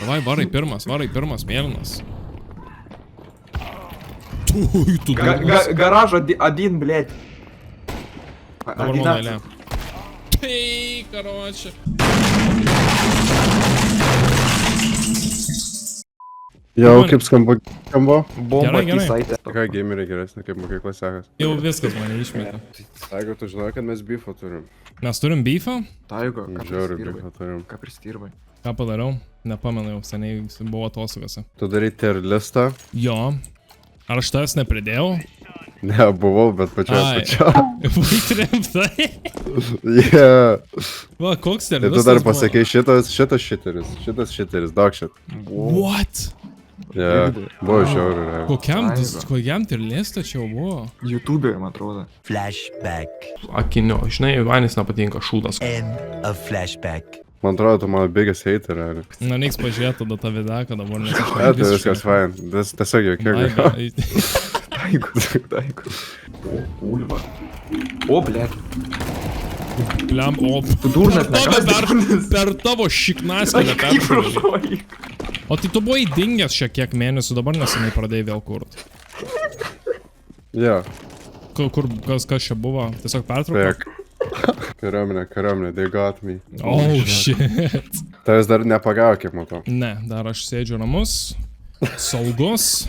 Davai, varai pirmas, mėlynas. Tu Гараж один, блядь. Dabar mano eilė. Tai, karočią. Jau, kaip skamba? Bomba Gerai. tisaitė. Ką gameriai geresnė, kaip mokykla sekas? Jau viskas mane išmetė. Sako, tu žinai, kad mes beefą turim. Mes turim beefą? Taigo, ką Žiauriai pristirbai? beefą turim. Ką pristirbai? Ką padariau? Nepamenu, jau seniai buvo atostogose. Tu darai tier listą? Jo. Ar aš tavęs nepridėjau? Ne, buvau, bet pačia. Vaik rimtai. Yeah. Va, koks tier Tai tu listas dar buvo? pasakei šitas šiteris, dog shit. What? Yeah, buvo žiauriai. Kokiam tier listą čia jau buvo? YouTube'e, man atrodo. Flashback. Akinio, žinai, Ivanis nepatinka šūdas. End of flashback. Man atrodo, tu mano biggest hater, ar? Na, reiks pažiūrėti tada tą videką dabar, nes aš Ne, tai viskas fine. Tiesiog jokiego. Taigo. O, ulva. O, blėt. Pliam, o. Tu durnas, Per tavo šiknaskelę peršūdai. O tai tu buvai dingęs šiek tiek mėnesių, dabar nesenai pradėjai vėl kurt. Jo. Kas čia buvo? Tiesiog pertrauka? Tiek. Kariuomenė, they got me. Oh, shit. Tavęs dar nepagavo, kiek matau. Ne, dar aš sėdžiu ramus, saugus.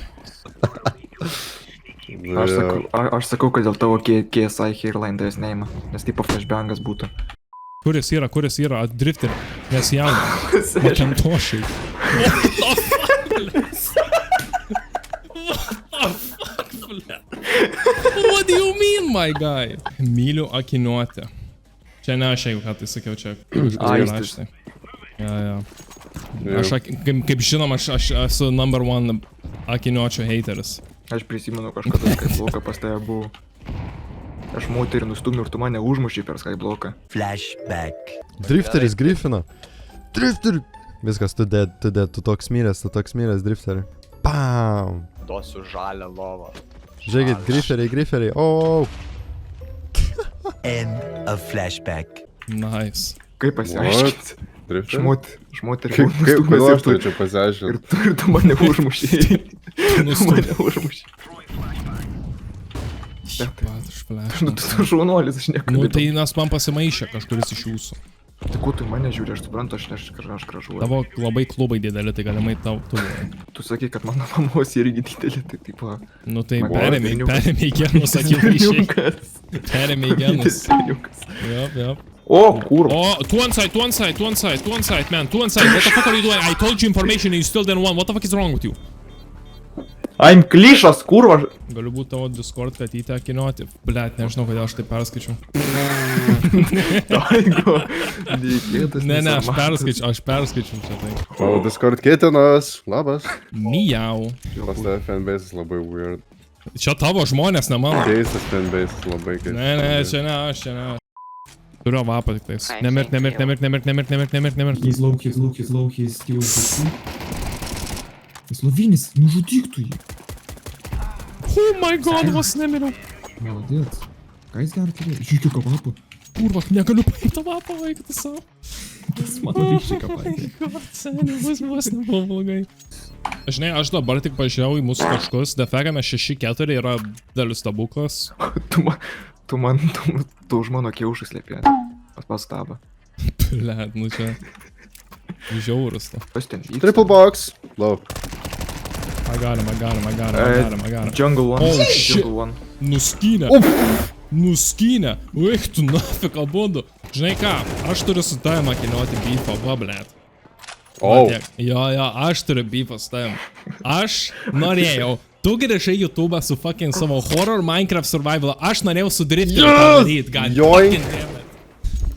Aš sakau, kad dėl tavo KSI hairline tavęs neima, nes tipo flashbangas būtų. Kuris yra, drifter, nes jauna. Makentošai. What do you mean, my guy? Myliu akiniuotę. Čia ne aš, jeigu ką tai sakiau, čia raštai. Ja. Aš, kaip žinom, aš esu number one akiniuočio hateris. Aš prisimenu kažkada, kai bloką pas tave buvo. Aš moterį nustumiu ir tu mane užmušiai per skybloką. Flashback. Drifteris Griffino. Drifter. Viskas, tu dead, tu toks miręs, Drifteri. Pam. Duosiu žalią lovą. Žiūrėkit, Grifferiai. Oh. End of flashback. Nice. Kaip pasiaiškinti? Drifter? Šmoterį Kaip nustumiu aš turiu čia pasiaiškinti? ir tu mane užmušiai. Tu mane užmušiai. Pat, aš flash. Nu, tu šaunuolis, aš Nu, nekalbėjau. tai nes man pasimaišė kažkuris iš jūsų. Tai ko tu mane žiūri, aš suprantu, aš gražuoju. Tavo labai klubai dideli, tai galimai tau tu. Tu sakai, kad mano mamos irgi didelė, tai tipo... Nu tai Man perėmė į genus, akivaizdžiai. Perėmė į genus. Yep. O, kurva. Oh, two on side, man, two on side. What the fuck are you doing? I told you information and you still didn't want. What the fuck is wrong with you? I'm klišas, kurva. Galiu būti tavo Discord katytę akiniuoti. Blet, nežinau, kodėl aš tai perskaičiau. Taigo. Neįkėtas. Ne, aš perskaičiau čia tai. O, Discord keitinas. Labas. Miau. Pas tave fanbase labai weird. Čia tavo žmonės, ne mano. Keistas fanbase labai keistas. Ne, čia ne aš. Turiu vapą tik tais. Nemirk. He's low, he's still Jis lovinis, nužudyk tu jį. Oh my god, vos nemiriau. Молодец. Ką jis gali turėti? Žiūrėk, ką vapo. Kurva, negaliu paimti tą vapą, vaikti savo. Jis mano ryšiai ką paėmė. God, seniai, vos nebuvo blogai. Žinai, aš dabar tik pažiūrėjau į mūsų taškus. Defegame 6-4 yra dalis stebuklas. Tu už mano kiaušus lėpė. Pastabą. Blet, nu čia. Žiaurus to. Kas ten vyksta? Triple box. Low. I got him. Jungle one. Oh, shit. Jungle one. Nuskynė. Uik, tu nafik abudu. Žinai ką, aš turiu su tavim akiniuoti beefą, va, blet. Oh. Jo, aš turiu beefą su tavim. Aš norėjau. Tu grįžai YouTube'ą su fucking savo horror Minecraft survival. Aš norėjau su drifteriu padaryt, god fucking damn it.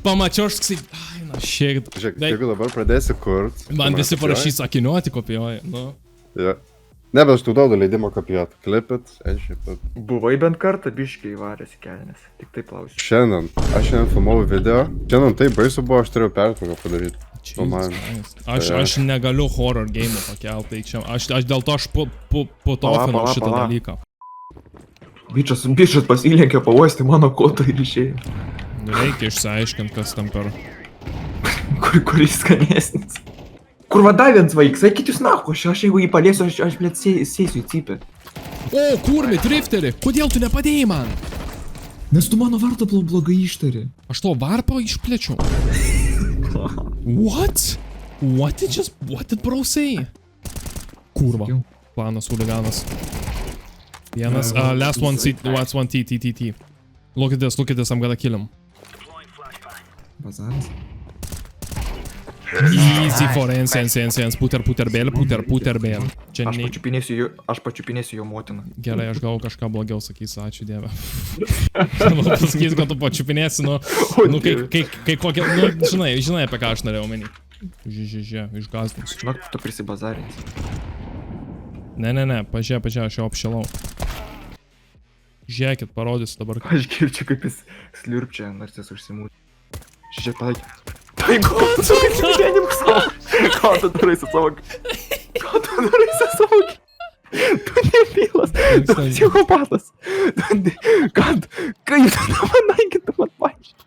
Pamačiau, aš sakai, ai, na, šiek. Žiūrėk, jeigu dabar pradėsi kurt. Man visi parašys akiniuoti kopijuoja, nu. Ja. Ne, bet aš tu duodu leidimą kopijuoti. Klipit, edžipit. Buvai bent kartą biškiai įvaręs į kelnes. Tik taip klausiu. Aš šiandien filmavau video. Šiandien taip baisu buvo, aš turėjau pertrauką padaryti. Aš negaliu horror game'ų pakelt, tai čia. Aš dėl to aš po to finau šitą dalyką. Bičas pasilenkė pauosti mano kotą ir išėjo. Reikia išsiaiškinti, kas tam per... Kuris skanesnis. Kur va vienas vaikas, sakykit jūs nahu, aš jeigu jį paliesiu, aš blėt, sėsiu į cypį. O, kurmi, drifteri, kodėl tu nepadėjai man? Nes tu mano vardą blogai ištari. Aš to varpą išplėčiau. What? What did bro say? Kurva. Sakiau. Planas, huliganas. Vienas, last one T. Look at this, I'm gonna kill him. Bazaras. Easy for ends, puter bėlė. Čia Aš pačiupinėsiu jo motiną. Gerai, aš gal kažką blogiau sakysiu, ačiū dieve. Pasakysiu, kad tu pačiupinėsi, kai kokia, žinai apie ką aš norėjau omeny. Išgazdinsiu. Žinok, tu prisibazarins. Ne, pažiūrėk, aš jau apšilau. Žiūrėkit, parodysiu dabar. Aš girdžiu, kaip jis slirpčia, nors jis užsimūdė. Žiūrėk, palaik. Tai ko tu darai su gyvenimu savo? Ką tu darai su savo? Tu nebylas, tu psichopatas. Kaip tu nemanai, kad tu man paaiškiai?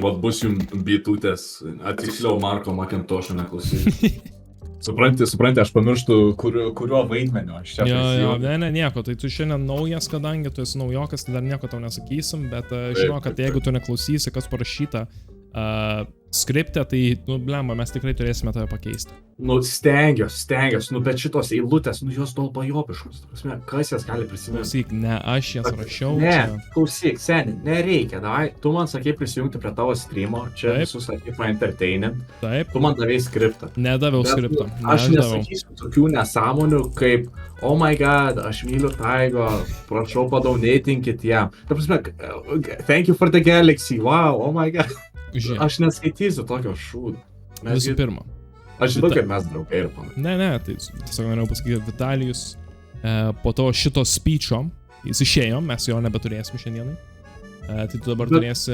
Vat bus jums bitutės, tiksliau Marko Macintosh'o neklausyti. Supranti, aš pamirštu, kuriuo vaidmeniu aš čia prisijungiu. Ne, nieko, tai tu šiandien naujas, kadangi tu esi naujokas, tai dar nieko tau nesakysim, bet žinau, kad jeigu tu neklausysi, kas parašyta skripte, tai, blemba, mes tikrai turėsime tave pakeisti. Stengiuos, bet šitos eilutės, jos dolbajopiškos. Kas jas gali prisiminti? Klausyk, ne, aš jas rašiau. Klausyk, seni, nereikia, davai. Tu man sakei prisijungti prie tavo streamo, čia visus sakei man entertainint. Taip. Tu man davėjai skriptą. Nedaviau skriptą. Aš nesakysiu tokių nesąmonių, kaip oh my god, aš myliu Taigo, prašau padaunaitinkit jam. Ta prasme, thank you for the galaxy, wow, oh my god. Aš neskaitysiu tokio šūdo. Visų pirma. Aš žinau, kad mes draugai ir panašiai. Ne, tai tiesiog norėjau pasakyti, Vitalijus po to šito speecho, jis išėjo, mes jo nebeturėsim šiandienai. Tai tu dabar turėsi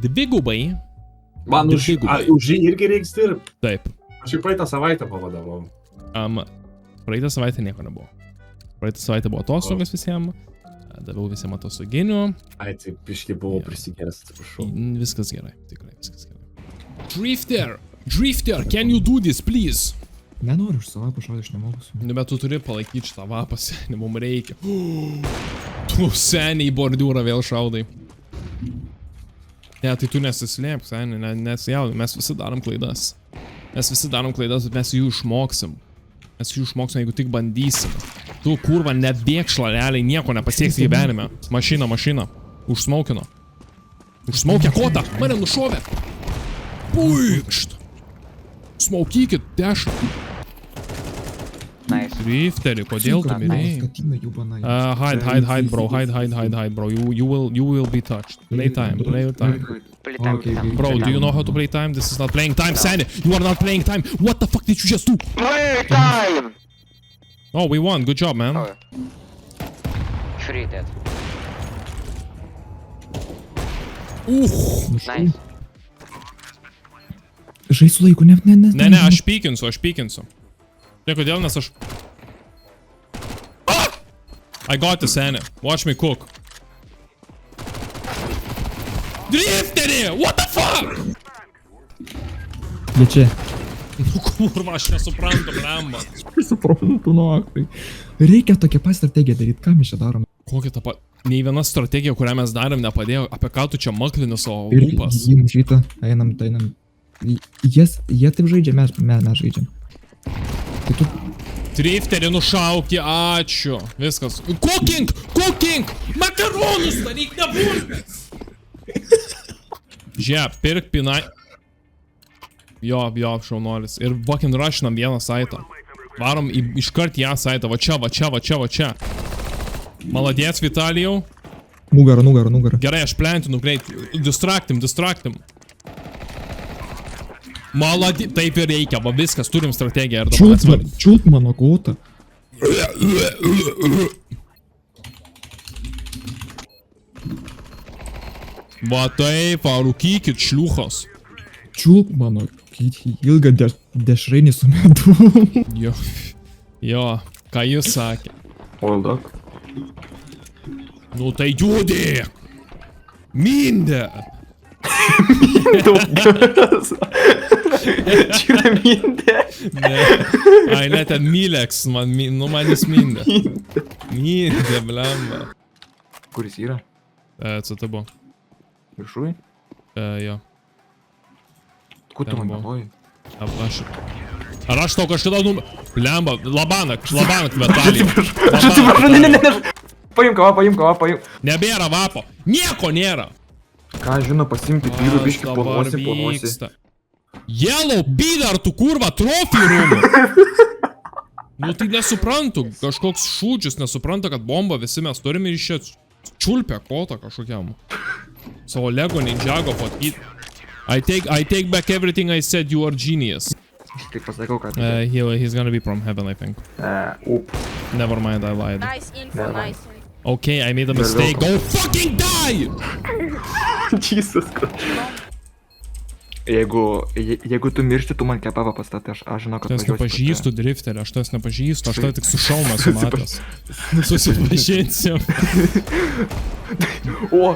dvigubai. Man už jį irgi reiks dirbti. Taip. Aš jau praeitą savaitę pavadavau. Praeitą savaitę nieko nebuvo. Praeitą savaitę buvo atostogos visiems. Daviau visiems atostoginių. Ai, tai biškai buvau prisigėręs, atsiprašau. Viskas gerai, tikrai viskas gerai. Drifter, can you do this, please? Nenoriu už savo pašaudį, aš nemoku su. Bet tu turi palaikyti šitą vapą, seniai, mums reikia. Tu seniai į bordiūrą vėl šaudai. Ne, tai tu nesislėpk, seniai, nesijaudai, mes visi darom klaidas. Bet mes jų išmoksim. Jeigu tik bandysim. Tu, kurva, nebėgšla, realiai nieko nepasieksi gyvenime. Mašina. Užsmaukino. Užsmaukė kotą. Mane nušovė. Puikšt. Smaukykit, dešą. Drifteri, kodėl tu mirėjai? Hide, bro. You will be touched. Play time. Bro, do you know how to play time? This is not playing time, Sandy. You are not playing time. What the fuck did you just do? Play time! Oh, we won. Good job, man. Free dead. Nice. Žai su laiku, ne. Ne, aš pykinsiu. Tai kodėl, nes aš... I got this, Annie. Watch me cook. Drifteri! What the fuck? Jie čia. Kurva, aš nesuprantu, blemba. Suprantu, aktai. Reikia tokią strategiją daryti, ką mes čia darom. Kokia ta pat... Nei viena strategija, kurią mes darėm, nepadėjo. Apie ką tu čia maklini savo lūpas? Ir šitą, einam. Jie taip žaidžia, mes žaidžiam. Tai tu... Drifteri nušaukė, ačiū. Viskas. Cooking! Makaronus daryk, nebulbės! Žiūrėk, pirk pinai. Jo, šaunuolis. Ir fucking rushinam vieną saitą. Varom iškart ją saitą. Va čia. Maladės, Vitalijau. Nugarą. Gerai, aš plentinu greit. Distractim. Maladė. Taip ir reikia, va viskas, turim strategiją. Čiulp mano kotą. Va taip, rūkykit, šliuchos. Čiulp mano ilgą dešrainį su medu. Jo, ką jūs sakė? Hold up. Nu tai judėk! Mindė! Čia yra mindė. Ne. Ai, ne, ten Mileks, man jis mindė. Mindė, blemba. Kur jis yra? CT buvo. Viršui? Jo. Kur tu Ten man buvo. galvoji? Ar aš tau kažkada Blemba, labanak, Vitalija. Atsiprašau, ne. Paimk kavą. Nebėra vapo. Nieko nėra. Ką žino, pasimti pyrų biškį Dabar ponuosi. vyksta. Yellow Peter, tu kurva, trophy room. Nu tai nesuprantu, kažkoks šūdžius nesupranta, kad bombą visi mes turime ir iš čia čiulpia kotą kažkokiam. Savo Lego Ninjago potkyt. I take back everything I said, you are genius. Kaip pasakau, kad... He's gonna be from heaven, I think. Never mind, I lied. Nice info, nice. Okay, I made a mistake. Go fucking die! Jesus Christ. Jeigu tu miršti, tu man kebabą pastatai, aš žinau, kad Aš nepažįstu drifterį, aš tas nepažįstu, aš tai tik su šalmu esu matęs. Susipažinsim. O,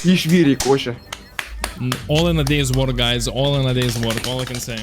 išvyriai košę. All in a day's work, guys, all in a day's work, all I can say.